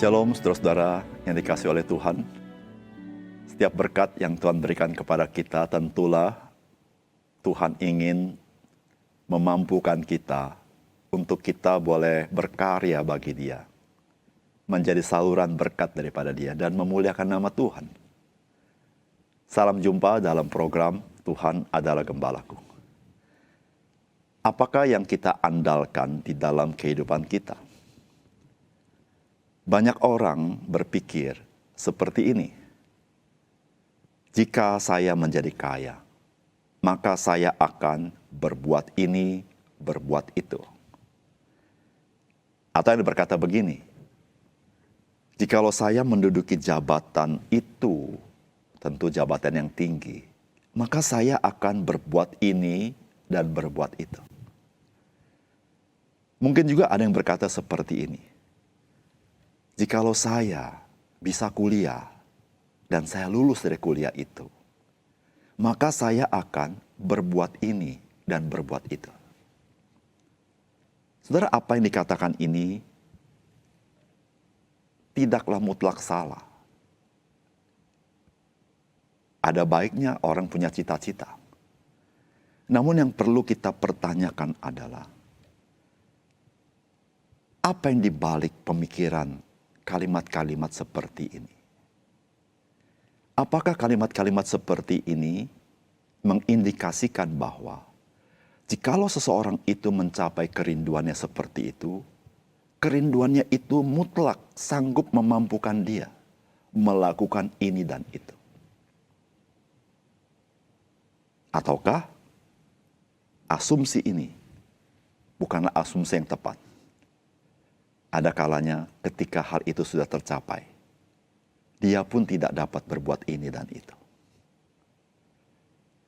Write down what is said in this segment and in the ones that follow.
Shalom saudara-saudara yang dikasihi oleh Tuhan. Setiap berkat yang Tuhan berikan kepada kita tentulah Tuhan ingin memampukan kita untuk kita boleh berkarya bagi Dia. Menjadi saluran berkat daripada Dia dan memuliakan nama Tuhan. Salam jumpa dalam program Tuhan adalah Gembalaku. Apakah yang kita andalkan di dalam kehidupan kita? Banyak orang berpikir seperti ini. Jika saya menjadi kaya, maka saya akan berbuat ini, berbuat itu. Atau yang berkata begini, jikalau saya menduduki jabatan itu, tentu jabatan yang tinggi, maka saya akan berbuat ini dan berbuat itu. Mungkin juga ada yang berkata seperti ini. Jikalau saya bisa kuliah dan saya lulus dari kuliah itu, maka saya akan berbuat ini dan berbuat itu. Saudara, apa yang dikatakan ini tidaklah mutlak salah. Ada baiknya orang punya cita-cita. Namun yang perlu kita pertanyakan adalah, apa yang dibalik pemikiran kalimat-kalimat seperti ini? Apakah kalimat-kalimat seperti ini mengindikasikan bahwa jikalau seseorang itu mencapai kerinduannya seperti itu, kerinduannya itu mutlak sanggup memampukan dia melakukan ini dan itu? Ataukah asumsi ini bukanlah asumsi yang tepat? Ada kalanya ketika hal itu sudah tercapai, dia pun tidak dapat berbuat ini dan itu.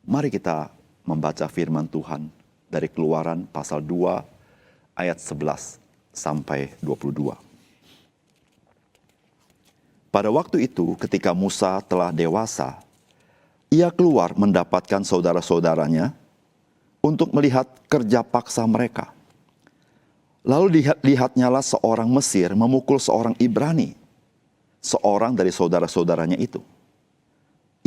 Mari kita membaca firman Tuhan dari Keluaran pasal 2 ayat 11 sampai 22. Pada waktu itu ketika Musa telah dewasa, ia keluar mendapatkan saudara-saudaranya untuk melihat kerja paksa mereka. Lalu lihatnyalah seorang Mesir memukul seorang Ibrani, seorang dari saudara-saudaranya itu.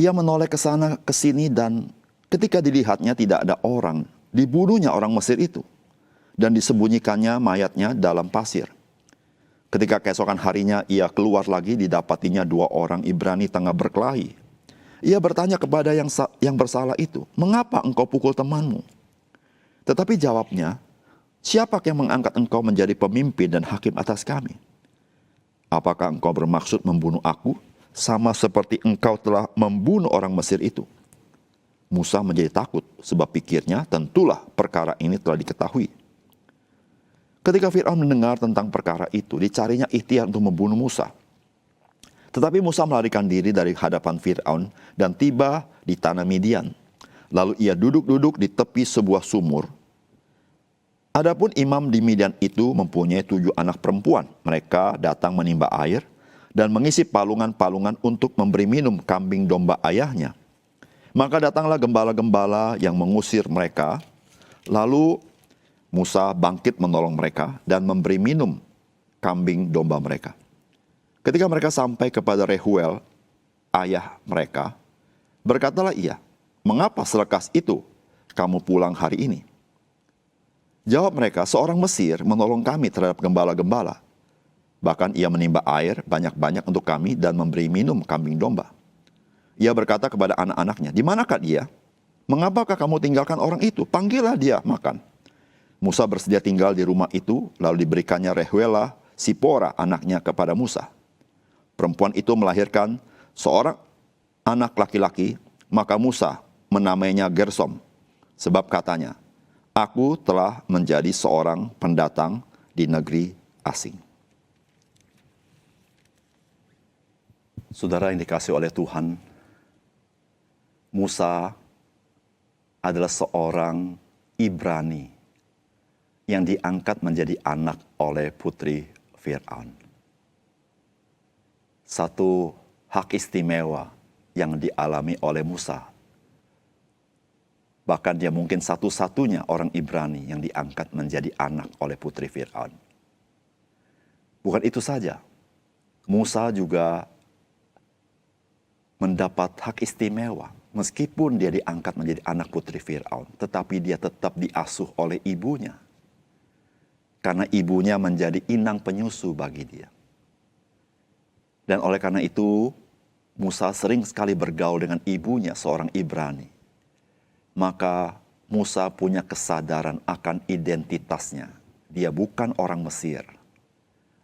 Ia menoleh ke sana ke sini dan ketika dilihatnya tidak ada orang, dibunuhnya orang Mesir itu dan disembunyikannya mayatnya dalam pasir. Ketika keesokan harinya ia keluar lagi, didapatinya dua orang Ibrani tengah berkelahi. Ia bertanya kepada yang bersalah itu, "Mengapa engkau pukul temanmu?" Tetapi jawabnya, "Siapa yang mengangkat engkau menjadi pemimpin dan hakim atas kami? Apakah engkau bermaksud membunuh aku, sama seperti engkau telah membunuh orang Mesir itu?" Musa menjadi takut, sebab pikirnya tentulah perkara ini telah diketahui. Ketika Fir'aun mendengar tentang perkara itu, dicarinya ikhtiar untuk membunuh Musa. Tetapi Musa melarikan diri dari hadapan Fir'aun dan tiba di tanah Midian. Lalu ia duduk-duduk di tepi sebuah sumur. Adapun imam di Midian itu mempunyai 7 anak perempuan. Mereka datang menimba air dan mengisi palungan-palungan untuk memberi minum kambing domba ayahnya. Maka datanglah gembala-gembala yang mengusir mereka. Lalu Musa bangkit menolong mereka dan memberi minum kambing domba mereka. Ketika mereka sampai kepada Rehuel, ayah mereka, berkatalah ia, "Mengapa selekas itu kamu pulang hari ini?" Jawab mereka, "Seorang Mesir menolong kami terhadap gembala-gembala. Bahkan ia menimba air banyak-banyak untuk kami dan memberi minum kambing domba." Ia berkata kepada anak-anaknya, "Di manakah dia? Mengapakah kamu tinggalkan orang itu? Panggillah dia makan." Musa bersedia tinggal di rumah itu, lalu diberikannya Rehuela, Sipora anaknya kepada Musa. Perempuan itu melahirkan seorang anak laki-laki, maka Musa menamainya Gersom, sebab katanya, "Aku telah menjadi seorang pendatang di negeri asing." Saudara yang dikasihi oleh Tuhan, Musa adalah seorang Ibrani yang diangkat menjadi anak oleh putri Fir'aun. Satu hak istimewa yang dialami oleh Musa. Bahkan dia mungkin satu-satunya orang Ibrani yang diangkat menjadi anak oleh putri Fir'aun. Bukan itu saja. Musa juga mendapat hak istimewa. Meskipun dia diangkat menjadi anak putri Fir'aun, tetapi dia tetap diasuh oleh ibunya. Karena ibunya menjadi inang penyusu bagi dia. Dan oleh karena itu, Musa sering sekali bergaul dengan ibunya, seorang Ibrani. Maka Musa punya kesadaran akan identitasnya. Dia bukan orang Mesir.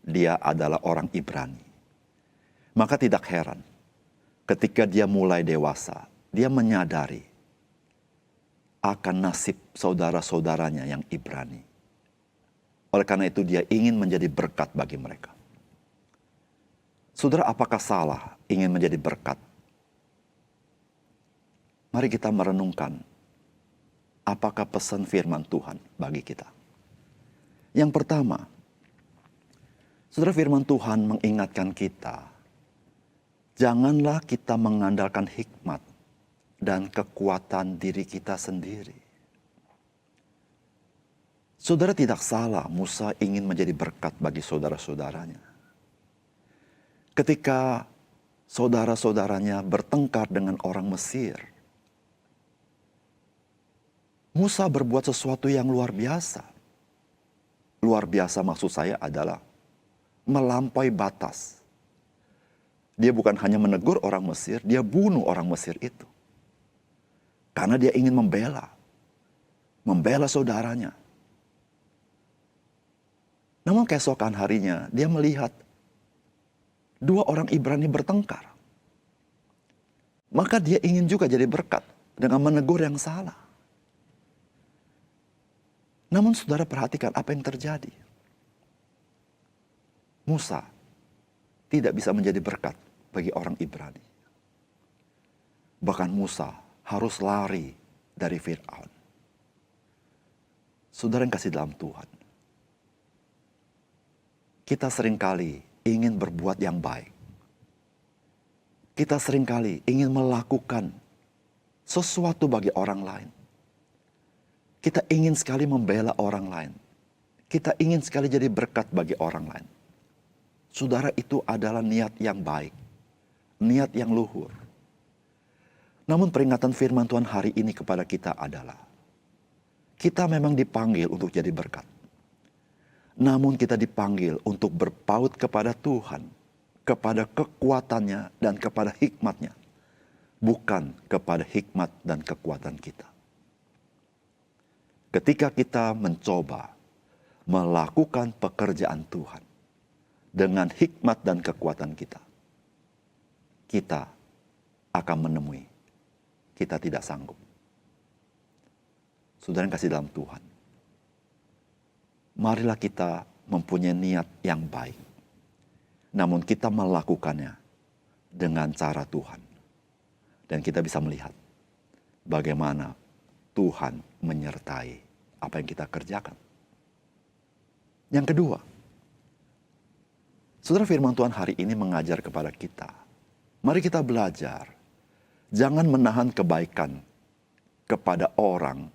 Dia adalah orang Ibrani. Maka tidak heran, ketika dia mulai dewasa, dia menyadari akan nasib saudara-saudaranya yang Ibrani. Oleh karena itu dia ingin menjadi berkat bagi mereka. Saudara, apakah salah ingin menjadi berkat? Mari kita merenungkan apakah pesan firman Tuhan bagi kita. Yang pertama, saudara, firman Tuhan mengingatkan kita, janganlah kita mengandalkan hikmat dan kekuatan diri kita sendiri. Saudara, tidak salah Musa ingin menjadi berkat bagi saudara-saudaranya. Ketika saudara-saudaranya bertengkar dengan orang Mesir, Musa berbuat sesuatu yang luar biasa. Luar biasa maksud saya adalah melampaui batas. Dia bukan hanya menegur orang Mesir, dia bunuh orang Mesir itu. Karena dia ingin membela saudaranya. Namun keesokan harinya dia melihat dua orang Ibrani bertengkar. Maka dia ingin juga jadi berkat dengan menegur yang salah. Namun saudara perhatikan apa yang terjadi. Musa tidak bisa menjadi berkat bagi orang Ibrani. Bahkan Musa harus lari dari Fir'aun. Saudara yang kasih dalam Tuhan, kita seringkali ingin berbuat yang baik. Kita seringkali ingin melakukan sesuatu bagi orang lain. Kita ingin sekali membela orang lain. Kita ingin sekali jadi berkat bagi orang lain. Saudara, itu adalah niat yang baik, niat yang luhur. Namun peringatan firman Tuhan hari ini kepada kita adalah, kita memang dipanggil untuk jadi berkat. Namun kita dipanggil untuk berpaut kepada Tuhan, kepada kekuatannya dan kepada hikmatnya. Bukan kepada hikmat dan kekuatan kita. Ketika kita mencoba melakukan pekerjaan Tuhan dengan hikmat dan kekuatan kita, kita akan menemui kita tidak sanggup. Saudara yang kasih dalam Tuhan, marilah kita mempunyai niat yang baik, namun kita melakukannya dengan cara Tuhan. Dan kita bisa melihat bagaimana Tuhan menyertai apa yang kita kerjakan. Yang kedua, saudara, firman Tuhan hari ini mengajar kepada kita, mari kita belajar, jangan menahan kebaikan kepada orang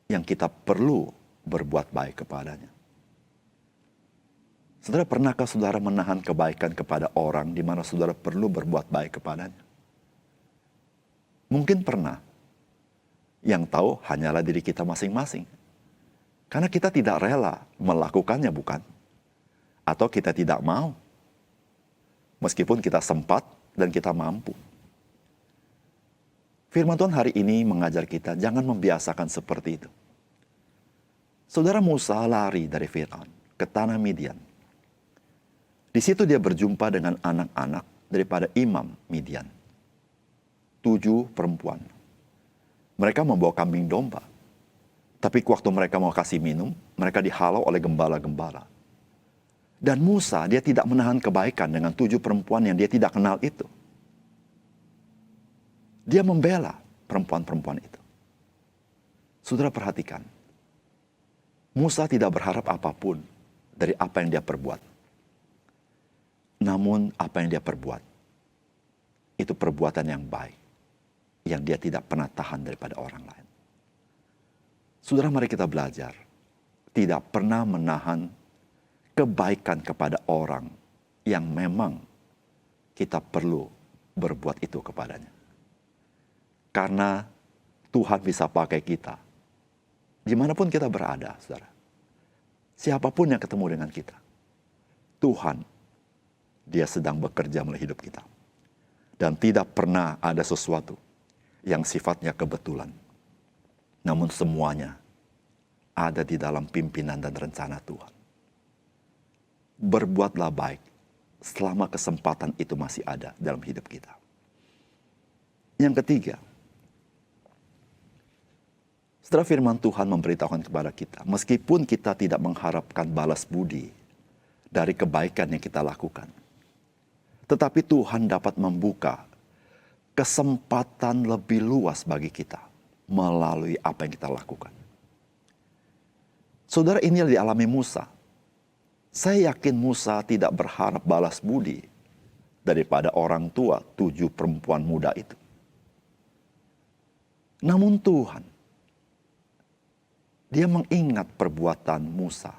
yang kita perlu berbuat baik kepadanya. Saudara, pernahkah saudara menahan kebaikan kepada orang di mana saudara perlu berbuat baik kepadanya? Mungkin pernah. Yang tahu hanyalah diri kita masing-masing. Karena kita tidak rela melakukannya, bukan? Atau kita tidak mau. Meskipun kita sempat dan kita mampu. Firman Tuhan hari ini mengajar kita jangan membiasakan seperti itu. Saudara, Musa lari dari Fir'aun ke tanah Midian. Di situ dia berjumpa dengan anak-anak daripada imam Midian. 7 perempuan. Mereka membawa kambing domba. Tapi waktu mereka mau kasih minum, mereka dihalau oleh gembala-gembala. Dan Musa, dia tidak menahan kebaikan dengan 7 perempuan yang dia tidak kenal itu. Dia membela perempuan-perempuan itu. Saudara perhatikan, Musa tidak berharap apapun dari apa yang dia perbuat. Namun apa yang dia perbuat, itu perbuatan yang baik, yang dia tidak pernah tahan daripada orang lain. Saudara, mari kita belajar, tidak pernah menahan kebaikan kepada orang yang memang kita perlu berbuat itu kepadanya. Karena Tuhan bisa pakai kita dimanapun kita berada, saudara. Siapapun yang ketemu dengan kita, Tuhan, Dia sedang bekerja melalui hidup kita. Dan tidak pernah ada sesuatu yang sifatnya kebetulan. Namun semuanya ada di dalam pimpinan dan rencana Tuhan. Berbuatlah baik selama kesempatan itu masih ada dalam hidup kita. Yang ketiga, setelah firman Tuhan memberitahukan kepada kita, meskipun kita tidak mengharapkan balas budi dari kebaikan yang kita lakukan, tetapi Tuhan dapat membuka kesempatan lebih luas bagi kita melalui apa yang kita lakukan. Saudara, ini yang dialami Musa. Saya yakin Musa tidak berharap balas budi daripada orang tua 7 perempuan muda itu. Namun Tuhan, Dia mengingat perbuatan Musa.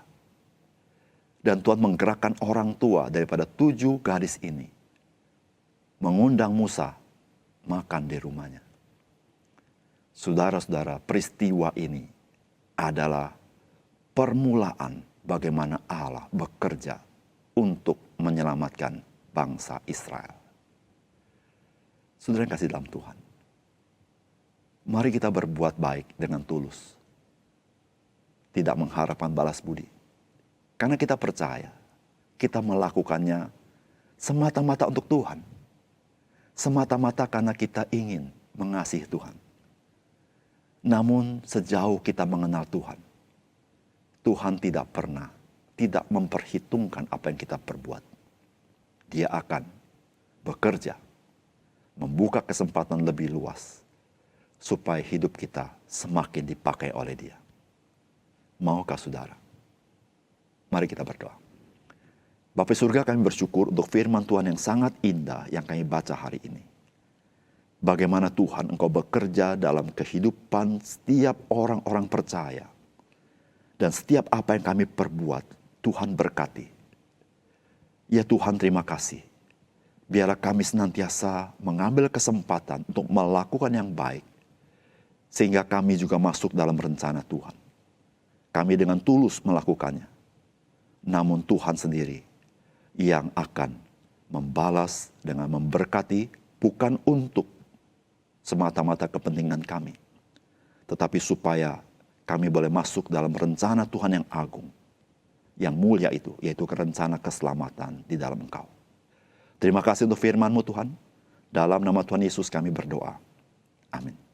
Dan Tuhan menggerakkan orang tua daripada 7 gadis ini, mengundang Musa makan di rumahnya. Saudara-saudara, peristiwa ini adalah permulaan bagaimana Allah bekerja untuk menyelamatkan bangsa Israel. Saudara yang kasih dalam Tuhan, mari kita berbuat baik dengan tulus, tidak mengharapkan balas budi. Karena kita percaya, kita melakukannya semata-mata untuk Tuhan. Semata-mata karena kita ingin mengasihi Tuhan. Namun sejauh kita mengenal Tuhan, Tuhan tidak pernah, tidak memperhitungkan apa yang kita perbuat. Dia akan bekerja, membuka kesempatan lebih luas, supaya hidup kita semakin dipakai oleh Dia. Maukah saudara? Mari kita berdoa. Bapa surga, kami bersyukur untuk firman Tuhan yang sangat indah yang kami baca hari ini. Bagaimana Tuhan Engkau bekerja dalam kehidupan setiap orang-orang percaya. Dan setiap apa yang kami perbuat, Tuhan berkati. Ya Tuhan, terima kasih. Biarlah kami senantiasa mengambil kesempatan untuk melakukan yang baik. Sehingga kami juga masuk dalam rencana Tuhan. Kami dengan tulus melakukannya. Namun Tuhan sendiri yang akan membalas dengan memberkati, bukan untuk semata-mata kepentingan kami, tetapi supaya kami boleh masuk dalam rencana Tuhan yang agung, yang mulia itu, yaitu rencana keselamatan di dalam Engkau. Terima kasih untuk firman-Mu Tuhan. Dalam nama Tuhan Yesus kami berdoa. Amin.